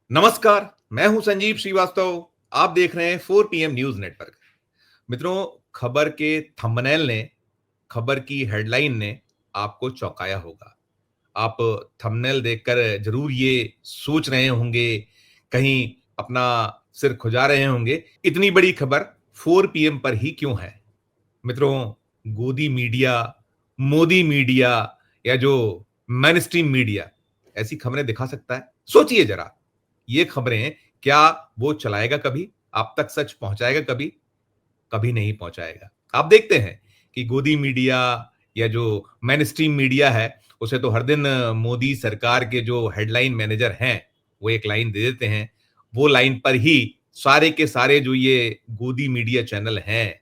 नमस्कार, मैं हूं संजीव श्रीवास्तव। आप देख रहे हैं 4 पीएम न्यूज नेटवर्क। मित्रों, खबर के थंबनेल ने, खबर की हेडलाइन ने आपको चौंकाया होगा। आप थंबनेल देखकर जरूर ये सोच रहे होंगे, कहीं अपना सिर खुजा रहे होंगे, इतनी बड़ी खबर 4 पीएम पर ही क्यों है? मित्रों, गोदी मीडिया, मोदी मीडिया या जो मेनस्ट्रीम मीडिया ऐसी खबरें दिखा सकता है? सोचिए जरा, ये खबरें क्या वो चलाएगा कभी? आप तक सच पहुंचाएगा कभी? कभी नहीं पहुंचाएगा। आप देखते हैं कि गोदी मीडिया या जो मेनस्ट्रीम मीडिया है, उसे तो हर दिन मोदी सरकार के जो हेडलाइन मैनेजर हैं, वो एक लाइन दे देते हैं। वो लाइन पर ही सारे के सारे जो ये गोदी मीडिया चैनल हैं,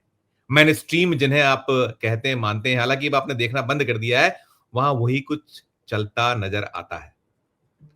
मेनस्ट्रीम जिन्हें आप कहते हैं, मानते हैं, हालांकि अब आपने देखना बंद कर दिया है, वहां वही कुछ चलता नजर आता है।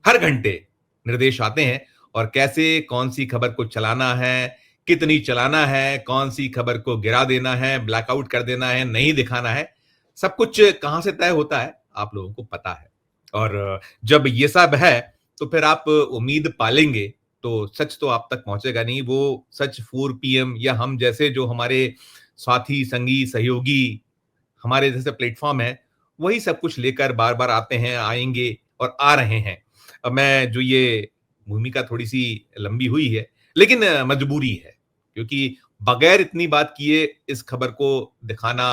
हर घंटे निर्देश आते हैं और कैसे कौन सी खबर को चलाना है, कितनी चलाना है, कौन सी खबर को गिरा देना है, ब्लैकआउट कर देना है, नहीं दिखाना है, सब कुछ कहां से तय होता है आप लोगों को पता है। और जब ये सब है तो फिर आप उम्मीद पालेंगे तो सच तो आप तक पहुंचेगा नहीं। वो सच 4 पीएम या हम जैसे जो हमारे साथी, संगी, सहयोगी, हमारे जैसे प्लेटफॉर्म है, वही सब कुछ लेकर बार बार आते हैं, आएंगे और आ रहे हैं। अब मैं जो ये भूमिका थोड़ी सी लंबी हुई है, लेकिन मजबूरी है, क्योंकि बगैर इतनी बात किए इस खबर को दिखाना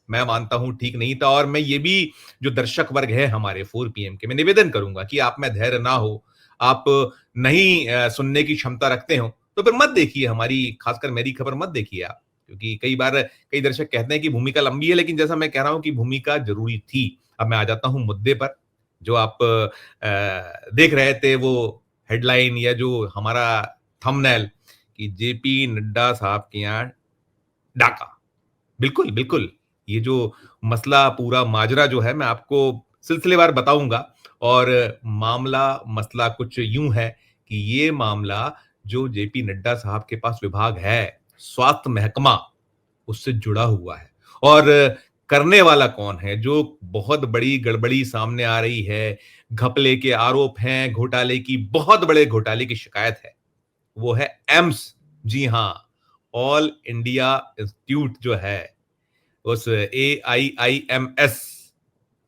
मैं मानता हूं ठीक नहीं था। और मैं ये भी जो दर्शक वर्ग है हमारे 4 पीएम के, मैं निवेदन करूंगा कि आप में धैर्य ना हो, आप नहीं सुनने की क्षमता रखते हो, तो फिर मत देखिए हमारी, खासकर मेरी खबर मत देखिए आप। क्योंकि कई बार कई दर्शक कहते हैं कि भूमिका लंबी है, लेकिन जैसा मैं कह रहा हूं कि भूमिका जरूरी थी। अब मैं आ जाता हूं मुद्दे पर। जो आप देख रहे थे वो हेडलाइन या जो हमारा थंबनेल कि जेपी नड्डा साहब के यहाँ डाका। बिल्कुल, बिल्कुल। ये जो मसला, पूरा माजरा जो है, मैं आपको सिलसिलेवार बताऊंगा। और मामला, मसला कुछ यूं है कि ये मामला जो जेपी नड्डा साहब के पास विभाग है, स्वास्थ्य महकमा, उससे जुड़ा हुआ है। और करने वाला कौन है? जो बहुत बड़ी गड़बड़ी सामने आ रही है, घपले के आरोप हैं, घोटाले की, बहुत बड़े घोटाले की शिकायत है, वो है एम्स। जी हां, ऑल इंडिया इंस्टीट्यूट जो है, उस AIIMS,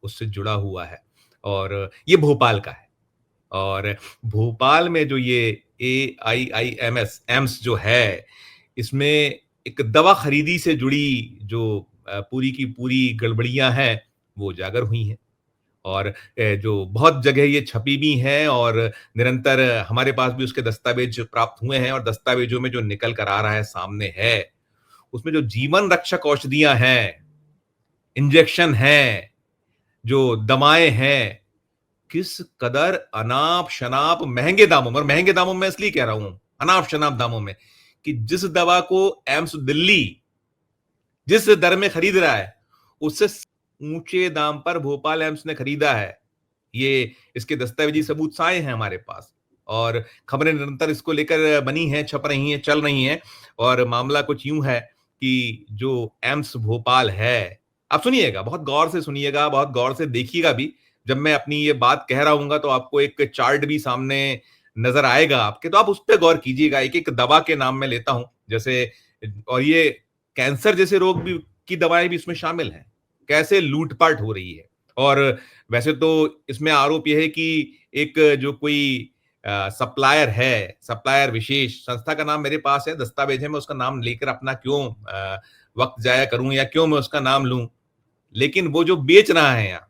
उससे जुड़ा हुआ है। और ये भोपाल का है। और भोपाल में जो ये AIIMS एम्स जो है, इसमें एक दवा खरीदी से जुड़ी जो पूरी की पूरी गड़बड़ियां हैं, वो उजागर हुई हैं। और जो बहुत जगह ये छपी भी हैं और निरंतर हमारे पास भी उसके दस्तावेज प्राप्त हुए हैं। और दस्तावेजों में जो निकल कर आ रहा है, सामने है, उसमें जो जीवन रक्षक औषधियां हैं, इंजेक्शन हैं, जो दवाएं हैं, किस कदर अनाप शनाप महंगे दामों में, और महंगे दामों में इसलिए कह रहा हूं, अनाप शनाप दामों में, कि जिस दवा को एम्स दिल्ली जिस दर में खरीद रहा है, उससे ऊंचे दाम पर भोपाल एम्स ने खरीदा है। ये इसके दस्तावेजी सबूत साए हैं हमारे पास। और खबरें निरंतर इसको लेकर बनी हैं, छप रही हैं, चल रही हैं। और मामला कुछ यूं है कि जो एम्स भोपाल है, आप सुनिएगा, बहुत गौर से सुनिएगा, बहुत गौर से देखिएगा भी। जब मैं अपनी ये बात कह रहा हूंगा तो आपको एक चार्ट भी सामने नजर आएगा आपके, तो आप उस पर गौर कीजिएगा। एक एक दवा के नाम में लेता हूं, जैसे, और ये कैंसर जैसे रोग भी की दवाएं भी इसमें शामिल हैं। कैसे लूटपाट हो रही है। और वैसे तो इसमें आरोप यह है कि एक जो कोई सप्लायर है, सप्लायर विशेष संस्था का नाम मेरे पास है, दस्तावेज है, मैं उसका नाम लेकर अपना क्यों वक्त जाया करूं, या क्यों मैं उसका नाम लूं। लेकिन वो जो बेच रहा है यहाँ,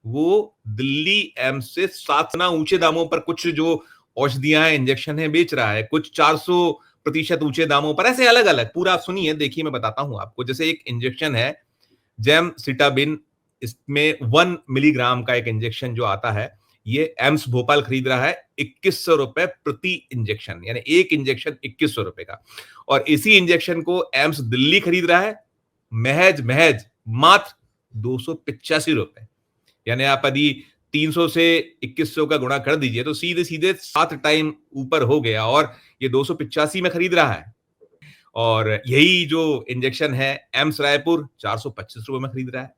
वो दिल्ली एम्स से 7 गुना ऊंचे दामों पर कुछ जो औषधियां हैं, इंजेक्शन है, बेच रहा है। कुछ 400% ऊंचे दामों पर, ऐसे अलग अलग। पूरा आप सुनिए, देखिए, मैं बताता हूं आपको। जैसे एक इंजेक्शन है जेमसिटाबिन, इसमें 1 मिलीग्राम का एक इंजेक्शन जो आता है, ये एम्स भोपाल खरीद रहा है 2100 रुपए प्रति इंजेक्शन, यानी एक इंजेक्शन 2100 रुपए का। और इसी इंजेक्शन को एम्स दिल्ली खरीद रहा है महज महज मात्र 285 रुपए। यानी आप यदि 300 से 2100 का गुणा कर दीजिए तो सीधे सीधे 7 टाइम ऊपर हो गया। और ये 285 में खरीद रहा है। और यही जो इंजेक्शन है, एम्स रायपुर 425 रुपए में खरीद रहा है,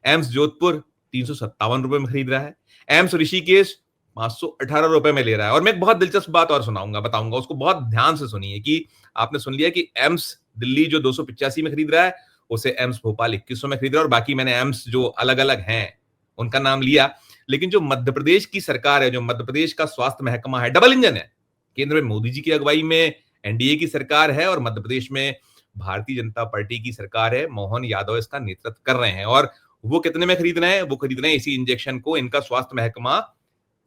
एम्स जोधपुर 357 रुपए में खरीद रहा है, एम्स ऋषिकेश 518 रुपए में ले रहा है। और मैं एक बहुत दिलचस्प बात और बताऊंगा, उसको बहुत ध्यान से सुनिए कि आपने सुन लिया कि एम्स दिल्ली जो 285 में खरीद रहा है, उसे एम्स भोपाल 2100 में खरीद रहा है, और बाकी मैंने एम्स जो अलग अलग हैं उनका नाम लिया। लेकिन जो मध्य प्रदेश की सरकार है, जो मध्य प्रदेश का स्वास्थ्य महकमा है, डबल इंजन है। केंद्र में मोदी जी की अगुवाई में एनडीए की सरकार है और मध्य प्रदेश में भारतीय जनता पार्टी की सरकार है। मोहन यादव इसका नेतृत्व कर रहे हैं। और वो कितने में खरीद रहे हैं? वो खरीद रहे हैं इसी इंजेक्शन को, इनका स्वास्थ्य महकमा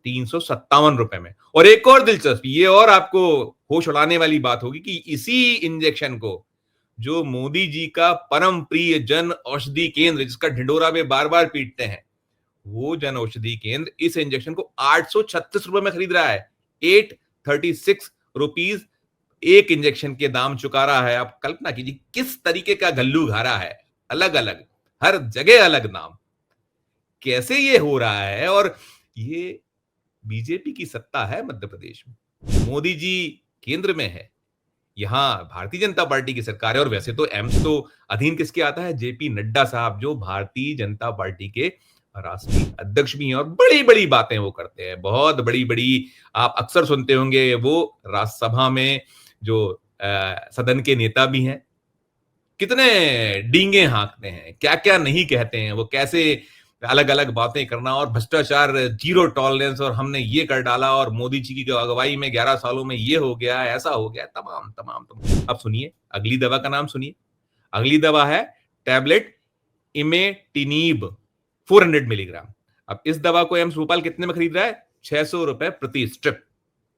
357 रुपए में। और एक और दिलचस्प, ये और आपको होश उड़ाने वाली बात होगी कि इसी इंजेक्शन को जो मोदी जी का परम प्रिय जन औषधि केंद्र, जिसका ढिंडोरा वे बार बार पीटते हैं, वो जन औषधि केंद्र इस इंजेक्शन को 836 रुपए में खरीद रहा है। 836 रुपीज एक इंजेक्शन के दाम चुका रहा है। आप कल्पना कीजिए किस तरीके का गल्लू घारा है, अलग अलग, हर जगह अलग नाम। कैसे ये हो रहा है? और ये बीजेपी की सत्ता है मध्य प्रदेश में, मोदी जी केंद्र में है, यहां भारतीय जनता पार्टी की सरकार है। और वैसे तो एम्स तो अधीन किसके आता है? जेपी नड्डा साहब, जो भारतीय जनता पार्टी के राष्ट्रीय अध्यक्ष भी हैं। और बड़ी बड़ी बातें वो करते हैं, बहुत बड़ी बड़ी। आप अक्सर सुनते होंगे वो राज्यसभा में जो सदन के नेता भी हैं, कितने डींगे हाँकते हैं, क्या क्या नहीं कहते हैं वो, कैसे अलग अलग बातें करना, और भ्रष्टाचार जीरो टॉलरेंस, और हमने ये कर डाला, और मोदी जी की अगुवाई में 11 सालों में ये हो गया, ऐसा हो गया, तमाम तमाम तमाम। अब सुनिए अगली दवा का नाम सुनिए। अगली दवा है टैबलेट इमेटिनीब 400 मिलीग्राम। अब इस दवा को एम्स भोपाल कितने में खरीद रहा है? 600 रुपए प्रति स्ट्रिप,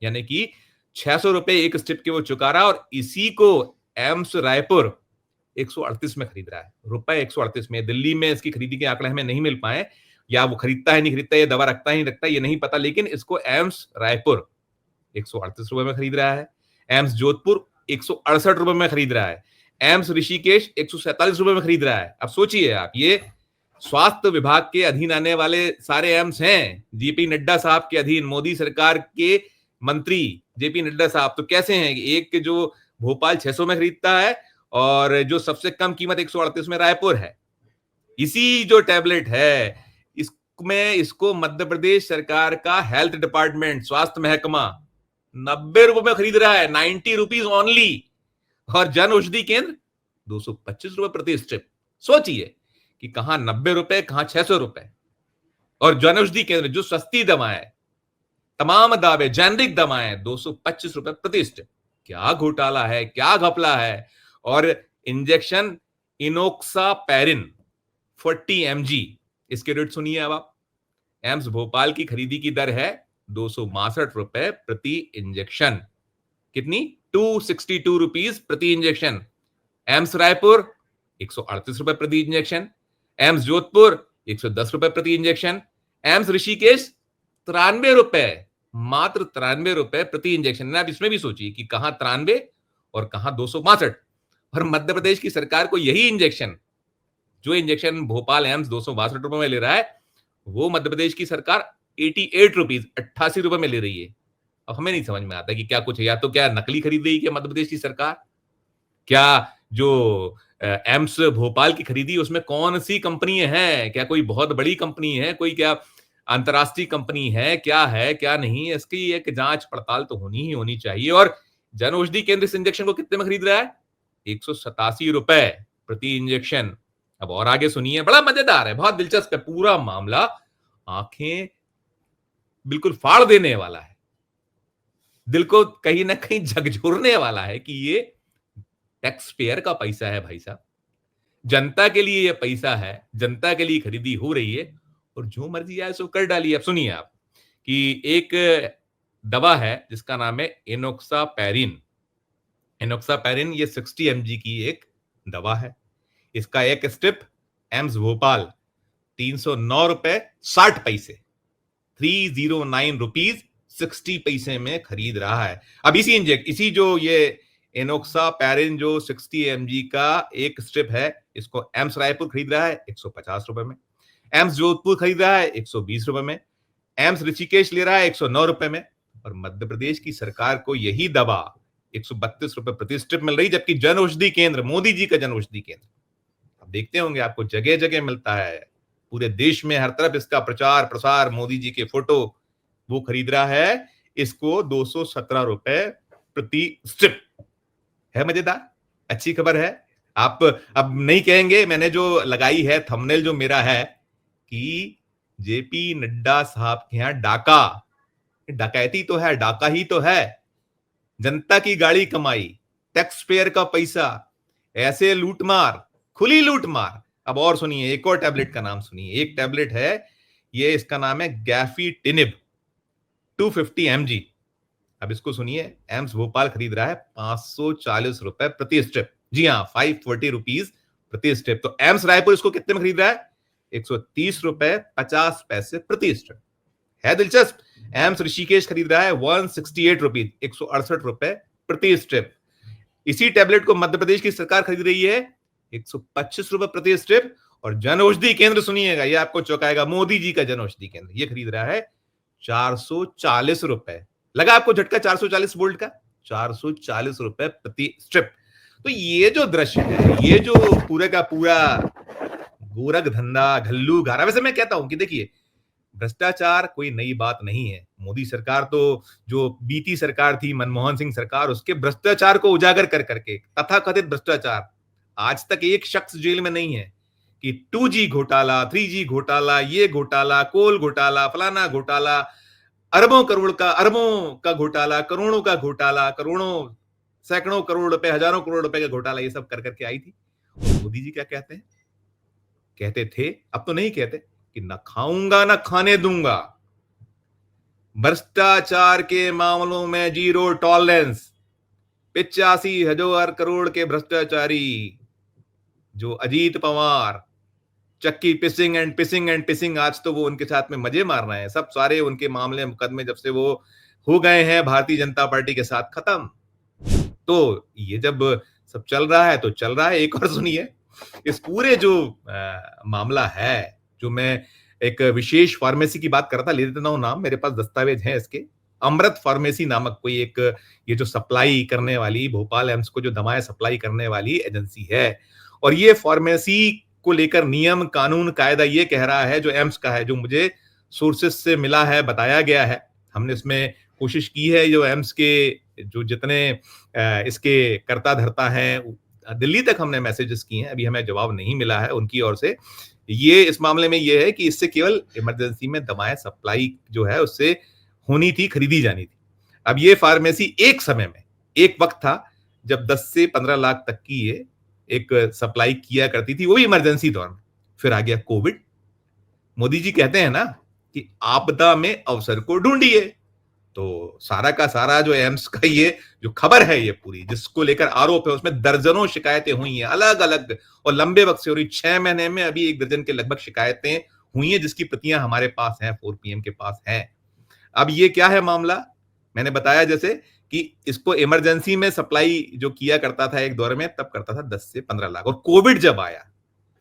यानी कि 600 रुपए एक स्ट्रिप के वो चुका रहा। और इसी को एम्स रायपुर 138 में खरीद रहा है, रुपए 138 में। दिल्ली में इसकी खरीदी के आंकड़े हमें नहीं मिल पाए, या वो खरीदता है नहीं खरीदता, ये दवा रखता है नहीं रखता, ये नहीं पता। लेकिन इसको एम्स रायपुर 138 रुपए में खरीद रहा है, एम्स जोधपुर 168 रुपए में खरीद रहा है, एम्स ऋषिकेश 147 रुपए में खरीद रहा है। अब सोचिए आप, ये स्वास्थ्य विभाग के अधीन आने वाले सारे एम्स हैं, जेपी नड्डा साहब के अधीन, मोदी सरकार के मंत्री जेपी नड्डा साहब। तो कैसे हैं? एक जो भोपाल 600 में खरीदता है, और जो सबसे कम कीमत 138 में रायपुर है। इसी जो टैबलेट है, इसमें इसको मध्य प्रदेश सरकार का हेल्थ डिपार्टमेंट, स्वास्थ्य महकमा 90 रुपए में खरीद रहा है, 90 रुपीज ओनली। और जन औषधि केंद्र 225 रुपए प्रति स्ट्रिप। सोचिए कि कहां 90 रुपए, कहां 600 रुपए। और जन औषधि केंद्र जो सस्ती दवाएं, तमाम दावे जेनरिक दवाएं, 225 रुपए प्रति स्ट्रिप। क्या घोटाला है, क्या घपला है। और इंजेक्शन इनोक्सापैरिन 40 mg, इसके रेट सुनिए अब आप। एम्स भोपाल की खरीदी की दर है 262 रुपए प्रति इंजेक्शन। कितनी? 262 रुपीज प्रति इंजेक्शन। एम्स रायपुर 138 रुपए प्रति इंजेक्शन, एम्स जोधपुर 110 रुपए प्रति इंजेक्शन, एम्स ऋषिकेश 93 रुपए, मात्र 93 रुपए प्रति इंजेक्शन। आप इसमें भी सोचिए कि कहां 93 और कहां 262। और मध्य प्रदेश की सरकार को यही इंजेक्शन, जो इंजेक्शन भोपाल एम्स 262 रुपए में ले रहा है, वो मध्य प्रदेश की सरकार 88 रुपीज 88 रुपए में ले रही है। अब हमें नहीं समझ में आता कि क्या कुछ है, या तो क्या नकली खरीद रही है मध्य प्रदेश की सरकार, क्या जो एम्स भोपाल की खरीदी उसमें कौन सी कंपनी है, क्या कोई बहुत बड़ी कंपनी है, कोई क्या अंतरराष्ट्रीय कंपनी है, क्या नहीं, इसकी एक जांच पड़ताल तो होनी ही होनी चाहिए। और जन औषधि केंद्र इस इंजेक्शन को कितने में खरीद रहा है? 187 रुपए प्रति इंजेक्शन। अब और आगे सुनिए, बड़ा मजेदार है, बहुत दिलचस्प है पूरा मामला, आंखें बिल्कुल फाड़ देने वाला है, दिल को कहीं ना कहीं झकझोरने वाला है कि ये टैक्स पेयर का पैसा है भाई साहब, जनता के लिए ये पैसा है, जनता के लिए खरीदी हो रही है, और जो मर्जी आए सो कर डालिए। अब सुनिए आप कि एक दवा है जिसका नाम है इनोक्सापैरिन। इनोक्सापैरिन ये 60 mg की एक दवा है। इसका एक स्ट्रिप एम्स भोपाल 309 रुपए 60 पैसे, 309 रुपीज 60 पैसे में खरीद रहा है। अब इसी जो ये इनोक्सापैरिन जो 60 mg का एक स्ट्रिप है, इसको एम्स रायपुर खरीद रहा है 150 रुपए में, एम्स जोधपुर खरीद रहा है 120 रुपए में, एम्स ऋषिकेश ले रहा है 109 रुपए में, और मध्य प्रदेश की सरकार को यही दवा 132 रुपए प्रति स्ट्रिप मिल रही, जबकि जन औषधि केंद्र, मोदी जी का जन औषधि केंद्र, आप देखते होंगे आपको जगह जगह मिलता है, पूरे देश में हर तरफ इसका प्रचार प्रसार, मोदी जी के फोटो, वो खरीद रहा है इसको 217 रुपए प्रति स्ट्रिप। है मजेदार, अच्छी खबर है। आप अब नहीं कहेंगे, मैंने जो लगाई है थंबनेल जो मेरा है कि जेपी नड्डा साहब के यहां डाका, डकैती तो है, डाका ही तो है, जनता की गाड़ी कमाई, टैक्स पेयर का पैसा, ऐसे लूटमार, खुली लूटमार। अब और सुनिए, एक और टैबलेट का नाम सुनिए। एक टैबलेट है ये, इसका नाम है गैफीटिनिब 250 mg। अब इसको सुनिए, एम्स भोपाल खरीद रहा है 540 रुपए प्रति स्ट्रिप। जी हाँ, 540 रुपीज प्रति स्ट्रिप। तो एम्स रायपुर इसको कितने में खरीद रहा है? 130 रुपए 50 पैसे प्रति स्ट्रिप। है दिलचस्प। एम्स ऋषिकेश खरीद रहा है 168 रुपीज, 168 रुपए प्रति स्ट्रिप। इसी टैबलेट को मध्य प्रदेश की सरकार खरीद रही है 125 रुपए प्रति स्ट्रिप। और जन औषधि केंद्र सुनिएगा, ये आपको चौंकाएगा, मोदी जी का जन औषधि केंद्र ये खरीद रहा है 440 रुपए। लगा आपको झटका 440 वोल्ट का? 440 रुपए प्रति स्ट्रिप। तो ये जो दृश्य है, ये जो पूरे का पूरा गोरख धंधा, घल्लू घारा, वैसे मैं कहता हूं कि देखिए, भ्रष्टाचार कोई नई बात नहीं है। मोदी सरकार तो, जो बीती सरकार थी मनमोहन सिंह सरकार, उसके भ्रष्टाचार को उजागर कर करके, तथाकथित भ्रष्टाचार, आज तक एक शख्स जेल में नहीं है कि 2G घोटाला, 3G घोटाला, ये घोटाला, कोल घोटाला, फलाना घोटाला, अरबों का घोटाला, करोड़ों का घोटाला, करोड़ों सैकड़ों करोड़ रुपए, हजारों करोड़ रुपए का घोटाला, ये सब कर करके आई थी। और मोदी जी क्या कहते हैं, कहते थे, अब तो नहीं कहते, कि न खाऊंगा न खाने दूंगा, भ्रष्टाचार के मामलों में जीरो टॉलरेंस, 85,000 करोड़ के भ्रष्टाचारी जो अजीत पवार, चक्की पिसिंग, आज तो वो उनके साथ में मजे मार रहे हैं। सब सारे उनके मामले मुकदमे जब से वो हो गए हैं भारतीय जनता पार्टी के साथ खत्म। तो ये जब सब चल रहा है तो चल रहा है। एक और सुनिए, इस पूरे जो मामला है, जो मैं एक विशेष फार्मेसी की बात कर रहा था, ले देता हूं नाम, मेरे पास दस्तावेज हैं इसके। अमृत फार्मेसी नामक कोई एक, ये जो सप्लाई करने वाली, भोपाल एम्स को जो दवाएं सप्लाई करने वाली एजेंसी है, और ये फार्मेसी को लेकर नियम कानून कायदा ये कह रहा है, जो एम्स का है, जो मुझे सोर्सेस से मिला है, बताया गया है, हमने इसमें कोशिश की है, जो एम्स के जो जितने इसके कर्ता धर्ता हैं, दिल्ली तक हमने मैसेजेस किए हैं, अभी हमें जवाब नहीं मिला है उनकी ओर से। ये इस मामले में ये है कि इससे केवल इमरजेंसी में दवाएं सप्लाई जो है उससे होनी थी, खरीदी जानी थी। अब ये फार्मेसी एक समय में, एक वक्त था जब 10 से 15 लाख तक की ये एक सप्लाई किया करती थी, वो भी इमरजेंसी दौर में। फिर आ गया कोविड। मोदी जी कहते हैं ना कि आपदा में अवसर को ढूंढिए। तो सारा का सारा जो एम्स का ये जो खबर है, ये पूरी जिसको लेकर आरोप है, उसमें दर्जनों शिकायतें हुई हैं अलग अलग और लंबे वक्त से हो रही। 6 महीने में अभी 1 दर्जन के लगभग शिकायतें हुई हैं, जिसकी प्रतियां हमारे पास हैं, 4PM के पास हैं। अब ये क्या है मामला, मैंने बताया जैसे कि इसको इमरजेंसी में सप्लाई जो किया करता था एक दौर में, तब करता था 10 से 15 लाख। और कोविड जब आया,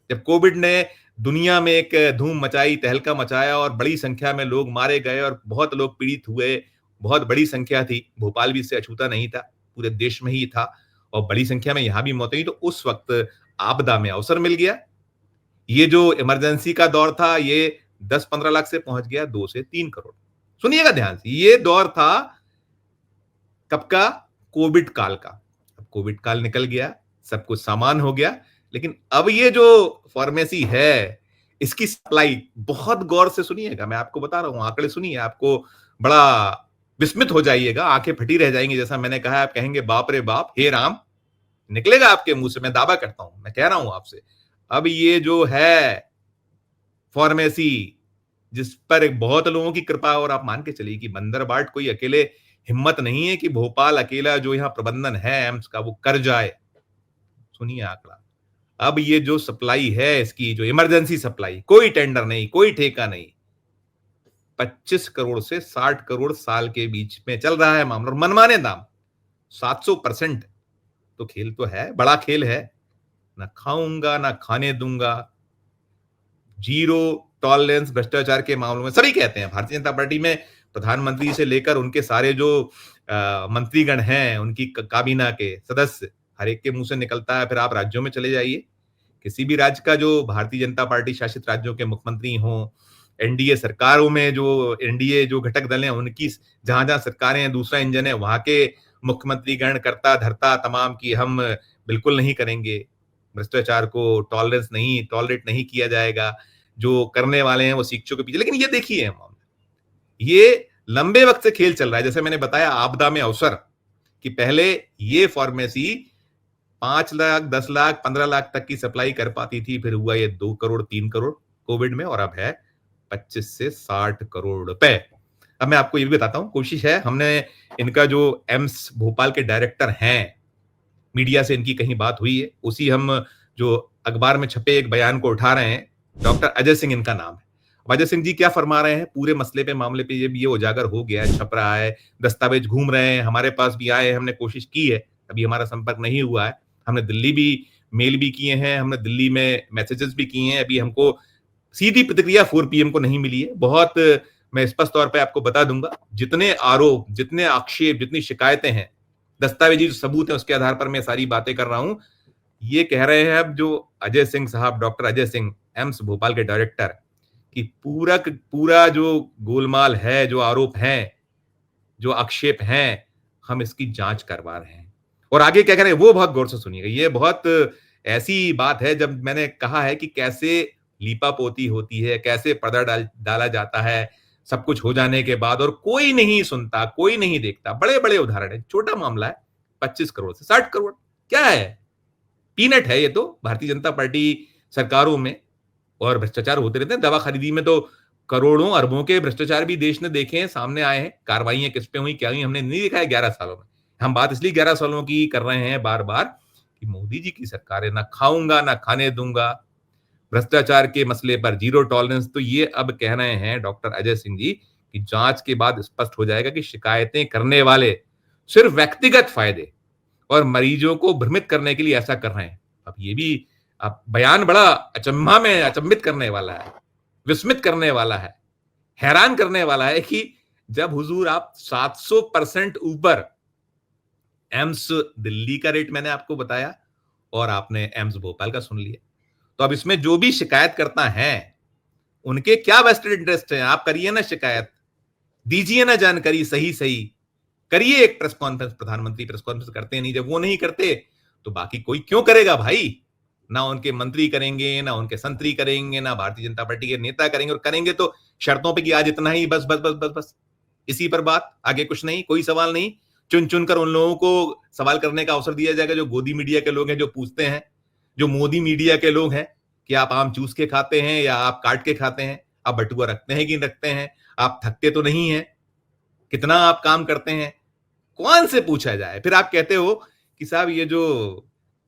जब कोविड ने दुनिया में एक धूम मचाई, तहलका मचाया, और बड़ी संख्या में लोग मारे गए और बहुत लोग पीड़ित हुए, बहुत बड़ी संख्या थी, भोपाल भी इससे अछूता नहीं था, पूरे देश में ही था, और बड़ी संख्या में यहां भी मौतें हुई। तो उस वक्त आपदा में अवसर मिल गया। ये जो इमरजेंसी का दौर था, ये 10-15 लाख से पहुंच गया 2 से 3 करोड़। सुनिएगा ध्यान से, ये दौर था कब का? कोविड काल का। अब कोविड काल निकल गया, सब कुछ सामान हो गया, लेकिन अब ये जो फार्मेसी है, इसकी सप्लाई, बहुत गौर से सुनिएगा, मैं आपको बता रहा हूं, आंकड़े सुनिए, आपको बड़ा विस्मित हो जाइएगा, आंखें फटी रह जाएंगी। जैसा मैंने कहा, आप कहेंगे बाप रे बाप, हे राम, निकलेगा आपके मुंह से, मैं दावा करता हूं, मैं कह रहा हूं आपसे। अब ये जो है फार्मेसी, जिस पर बहुत लोगों की कृपा, और आप मान के चलिए कि बंदरबाट कोई अकेले हिम्मत नहीं है कि भोपाल अकेला जो यहां प्रबंधन है एम्स का, वो कर जाए। सुनिए आंकड़ा, अब ये जो सप्लाई है, इसकी जो इमरजेंसी सप्लाई, कोई टेंडर नहीं, कोई ठेका नहीं, 25 करोड़ से 60 करोड़ साल के बीच में चल रहा है मामला, और मनमाने दाम, 700%। तो खेल तो है, बड़ा खेल है। ना खाऊंगा ना खाने दूंगा, जीरो टॉलरेंस भ्रष्टाचार के मामलों में, सभी कहते हैं। भारतीय जनता पार्टी में प्रधानमंत्री से लेकर उनके सारे जो मंत्रीगण हैं, उनकी काबीना के सदस्य, हर एक के मुंह से निकलता है। फिर आप राज्यों में चले जाइए, किसी भी राज्य का जो भारतीय जनता पार्टी शासित राज्यों के मुख्यमंत्री हों, एनडीए सरकारों में जो एनडीए जो घटक दल हैं उनकी जहां जहां सरकारें हैं, दूसरा इंजन है, वहां के मुख्यमंत्रीगण करता धरता तमाम की हम बिल्कुल नहीं करेंगे, भ्रष्टाचार को टॉलरेट नहीं किया जाएगा, जो करने वाले हैं वो शिक्षकों के पीछे। लेकिन ये देखिए मामला, ये लंबे वक्त से खेल चल रहा है। जैसे मैंने बताया आपदा में अवसर, कि पहले ये फार्मेसी 5 लाख 10 लाख 15 लाख तक की सप्लाई कर पाती थी, फिर हुआ ये 2 करोड़ 3 करोड़ कोविड में, और अब है 25 से 60 करोड़ रुपए। अब मैं आपको ये भी बताता हूं, कोशिश है हमने, इनका जो एम्स भोपाल के डायरेक्टर हैं, मीडिया से इनकी कहीं बात हुई है, उसी हम जो अखबार में छपे एक बयान को उठा रहे हैं। डॉक्टर अजय सिंह इनका नाम है। अजय सिंह जी क्या फरमा रहे हैं पूरे मसले पे, मामले पे, ये उजागर हो गया है, छप रहा है, दस्तावेज घूम रहे हैं, हमारे पास भी आए, हमने कोशिश की है, अभी हमारा संपर्क नहीं हुआ है, हमने दिल्ली भी मेल भी किए हैं, हमने दिल्ली में मैसेजेस भी किए हैं, अभी हमको सीधी प्रतिक्रिया 4 PM को नहीं मिली है। बहुत मैं स्पष्ट तौर पे आपको बता दूंगा, जितने आरोप, जितने आक्षेप, जितनी शिकायतें हैं, दस्तावेजी जो सबूत है, उसके आधार पर मैं सारी बातें कर रहा हूं। ये कह रहे हैं अब जो अजय सिंह साहब, डॉक्टर अजय सिंह, एम्स भोपाल के डायरेक्टर, कि पूरा जो गोलमाल है, जो आरोप हैं, जो आक्षेप हैं, हम इसकी जांच करवा रहे हैं। और आगे क्या कह रहे हैं वो बहुत गौर से सुनिएगा। ये बहुत ऐसी बात है, जब मैंने कहा है कि कैसे लीपापोती होती है, कैसे पर्दा डाला जाता है सब कुछ हो जाने के बाद, और कोई नहीं सुनता, कोई नहीं देखता। बड़े बड़े उदाहरण है, छोटा मामला है, 25 करोड़ से 60 करोड़ क्या है, पीनट है ये तो भारतीय जनता पार्टी सरकारों में। और भ्रष्टाचार होते रहते हैं, दवा खरीदी में तो करोड़ों अरबों के भ्रष्टाचार भी देश ने देखे हैं, सामने आए हैं, कार्रवाइयां किस पे हुई क्या हुई हमने नहीं देखा है 11 सालों में। हम बात इसलिए 11 सालों की कर रहे हैं बार बार, कि मोदी जी की सरकार है, ना खाऊंगा ना खाने दूंगा, भ्रष्टाचार के मसले पर जीरो टॉलरेंस। तो ये अब कह रहे हैं डॉक्टर अजय सिंह जी कि जांच के बाद स्पष्ट हो जाएगा कि शिकायतें करने वाले सिर्फ व्यक्तिगत फायदे और मरीजों को भ्रमित करने के लिए ऐसा कर रहे हैं। अब ये भी अब बयान बड़ा अचंभित करने वाला है, विस्मित करने वाला है, हैरान करने वाला है, कि जब हुजूर आप 700% ऊपर एम्स दिल्ली का रेट मैंने आपको बताया, और आपने एम्स भोपाल का सुन लिया, तो अब इसमें जो भी शिकायतकर्ता हैं, उनके क्या वेस्टेड इंटरेस्ट है? आप करिए ना शिकायत, दीजिए ना जानकारी सही सही, करिए एक प्रेस कॉन्फ्रेंस, प्रधानमंत्री प्रेस कॉन्फ्रेंस करते नहीं, जब वो नहीं करते तो बाकी कोई क्यों करेगा भाई? ना उनके मंत्री करेंगे, ना उनके संतरी करेंगे, ना भारतीय जनता पार्टी के नेता करेंगे, और करेंगे तो शर्तों पे कि आज इतना ही, बस बस बस बस बस, इसी पर बात, आगे कुछ नहीं, कोई सवाल नहीं। चुन चुनकर उन लोगों को सवाल करने का अवसर दिया जाएगा जो गोदी मीडिया के लोग हैं, जो पूछते हैं, जो मोदी मीडिया के लोग हैं, कि आप आम चूस के खाते हैं या आप काट के खाते हैं, आप बटुआ रखते हैं कि रखते हैं, आप थकते तो नहीं है, कितना आप काम करते हैं, कौन से पूछा जाए? फिर आप कहते हो कि साहब ये जो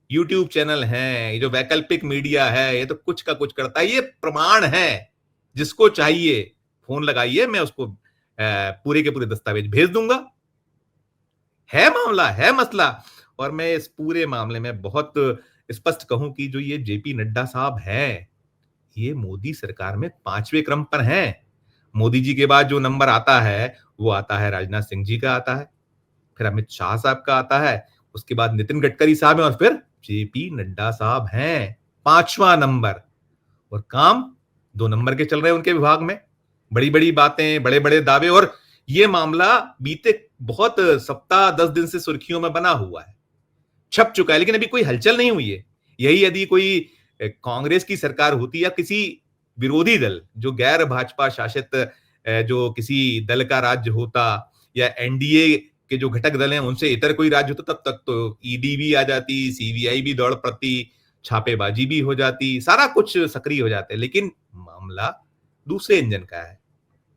यूट्यूब चैनल है, ये जो वैकल्पिक मीडिया है, ये तो कुछ का कुछ करता है। ये प्रमाण है, जिसको चाहिए फोन लगाइए, मैं उसको पूरे के पूरे दस्तावेज भेज दूंगा। है मामला, है मसला। और मैं इस पूरे मामले में बहुत स्पष्ट कहूं कि जो ये जेपी नड्डा साहब हैं, ये मोदी सरकार में 5वें क्रम पर हैं। मोदी जी के बाद जो नंबर आता है, वो आता है राजनाथ सिंह जी का आता है, फिर अमित शाह साहब का आता है, उसके बाद नितिन गडकरी साहब हैं, और फिर जेपी नड्डा साहब हैं, 5वां नंबर। और काम 2 नंबर के चल रहे हैं उनके विभाग में, बड़ी बड़ी बातें, बड़े बड़े दावे। और ये मामला बीते बहुत सप्ताह 10 दिन से सुर्खियों में बना हुआ है, छप चुका है, लेकिन अभी कोई हलचल नहीं हुई है। यही यदि कोई कांग्रेस की सरकार होती या किसी विरोधी दल, जो गैर भाजपा शासित जो किसी दल का राज्य होता, या एनडीए के जो घटक दल हैं उनसे इतर कोई राज्य होता, तब तक तो ईडी भी आ जाती, सीबीआई भी दौड़ पड़ती, छापेबाजी भी हो जाती, सारा कुछ सक्रिय हो जाता है। लेकिन मामला दूसरे इंजन का है,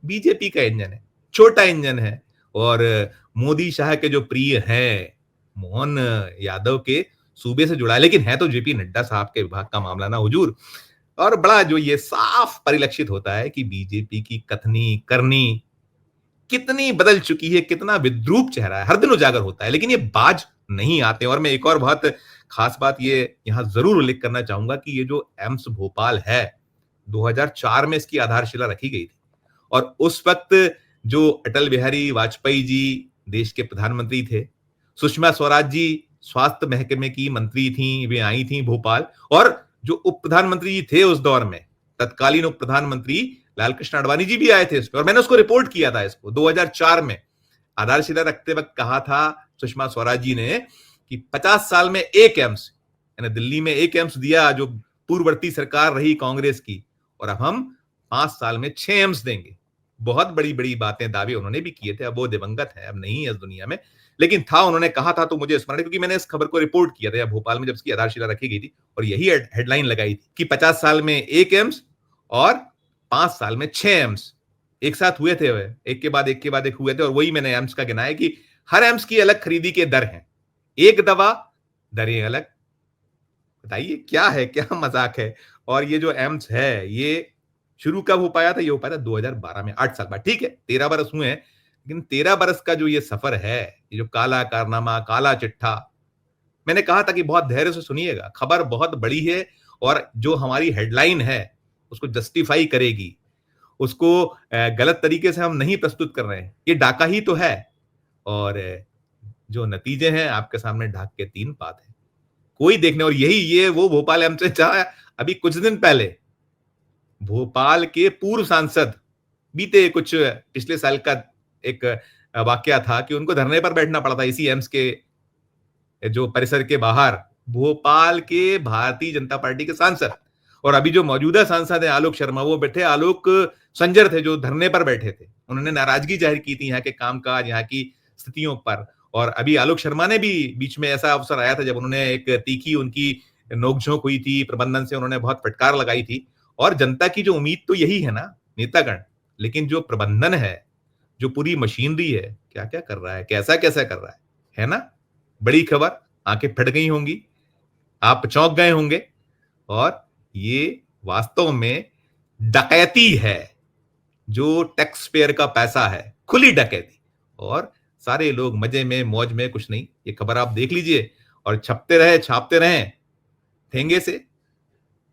बीजेपी का इंजन है, छोटा इंजन है, और मोदी शाह के जो प्रिय हैं, मोहन यादव के सूबे से जुड़ा है, लेकिन है तो जेपी नड्डा साहब के विभाग का मामला ना हुजूर। और बड़ा जो ये साफ परिलक्षित होता है कि बीजेपी की कथनी करनी कितनी बदल चुकी है, कितना विद्रूप चेहरा है, हर दिन उजागर होता है, लेकिन ये बाज नहीं आते। और मैं एक और बहुत खास बात ये यहां जरूर उल्लेख करना चाहूंगा कि ये जो एम्स भोपाल है, 2004 में इसकी आधारशिला रखी गई थी, और उस वक्त जो अटल बिहारी वाजपेयी जी देश के प्रधानमंत्री थे, सुषमा स्वराज जी स्वास्थ्य महकमे की मंत्री थी, वे आई थी भोपाल, और जो उप प्रधानमंत्री थे उस दौर में, तत्कालीन उप प्रधानमंत्री लालकृष्ण आडवाणी जी भी आए थे इस पे और मैंने उसको रिपोर्ट किया था इसको 2004 में। आधारशिला रखते वक्त कहा था सुषमा स्वराज जी ने कि 50 साल में एक एम्स, यानी दिल्ली में एक एम्स दिया जो पूर्ववर्ती सरकार रही कांग्रेस की, और अब हम 5 साल में 6 एम्स देंगे। बहुत बड़ी बड़ी बातें, दावे उन्होंने भी किए थे। अब वो दिवंगत है, अब नहीं है इस दुनिया में, लेकिन था, उन्होंने कहा था तो मुझे स्मरण है क्योंकि मैंने इस खबर को रिपोर्ट किया था भोपाल में जब इसकी आधारशिला रखी गई थी, और यही हेडलाइन लगाई थी कि 50 साल में एक एम्स और 5 साल में 6 एम्स एक साथ हुए थे, एक के बाद एक के बाद एक हुए थे। और वही मैंने एम्स का गिनाया कि हर एम्स की अलग खरीदी के दर हैं, एक दवा दरें अलग। बताइए क्या है, क्या मजाक है। और ये जो एम्स है ये शुरू कब हो पाया था? ये हो पाया था 2012 में, 8 साल बाद। ठीक है 13 बरस हुए हैं, लेकिन 13 बरस का जो ये सफर है, ये जो काला कारनामा, काला चिट्ठा, मैंने कहा था कि बहुत धैर्य से सुनिएगा, खबर बहुत बड़ी है और जो हमारी हेडलाइन है उसको जस्टिफाई करेगी। उसको गलत तरीके से हम नहीं प्रस्तुत कर रहे हैं, ये डाका ही तो है। और जो नतीजे हैं आपके सामने ढाक के 3 पात है, कोई देखने। और यही ये वो भोपाल एम्स से जहां अभी कुछ दिन पहले भोपाल के पूर्व सांसद, बीते कुछ पिछले साल का एक वाकया था कि उनको धरने पर बैठना पड़ा था इसी एम्स के जो परिसर के बाहर, भोपाल के भारतीय जनता पार्टी के सांसद। और अभी जो मौजूदा सांसद है आलोक शर्मा, वो बैठे, आलोक संजर थे जो धरने पर बैठे थे। उन्होंने नाराजगी जाहिर की थी यहाँ के कामकाज, यहाँ की स्थितियों पर। और अभी आलोक शर्मा ने भी बीच में ऐसा अवसर आया था जब उन्होंने एक तीखी उनकी नोकझोंक हुई थी प्रबंधन से, उन्होंने बहुत फटकार लगाई थी। और जनता की जो उम्मीद तो यही है ना नेतागण, लेकिन जो प्रबंधन है, जो पूरी मशीनरी है, क्या क्या कर रहा है, कैसा कैसा कर रहा है ना। बड़ी खबर, आंखें फट गई होंगी, आप चौंक गए होंगे। और ये वास्तव में डकैती है, जो टैक्स पेयर का पैसा है, खुली डकैती। और सारे लोग मजे में, मौज में, कुछ नहीं। ये खबर आप देख लीजिए और छपते रहे, छापते रहें ठेंगे से,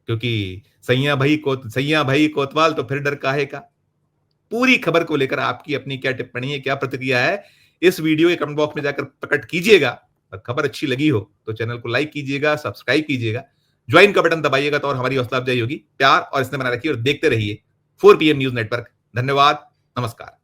क्योंकि सैया भाई कोतवाल तो फिर डर काहे का। पूरी खबर को लेकर आपकी अपनी क्या टिप्पणी है, क्या प्रतिक्रिया है, इस वीडियो के कमेंट बॉक्स में जाकर प्रकट कीजिएगा। और खबर अच्छी लगी हो तो चैनल को लाइक कीजिएगा, सब्सक्राइब कीजिएगा, ज्वाइन का बटन दबाइएगा तो और हमारी हौसला अफजाई होगी। प्यार और स्नेह बनाए रखिए और देखते रहिए 4 PM न्यूज नेटवर्क। धन्यवाद, नमस्कार।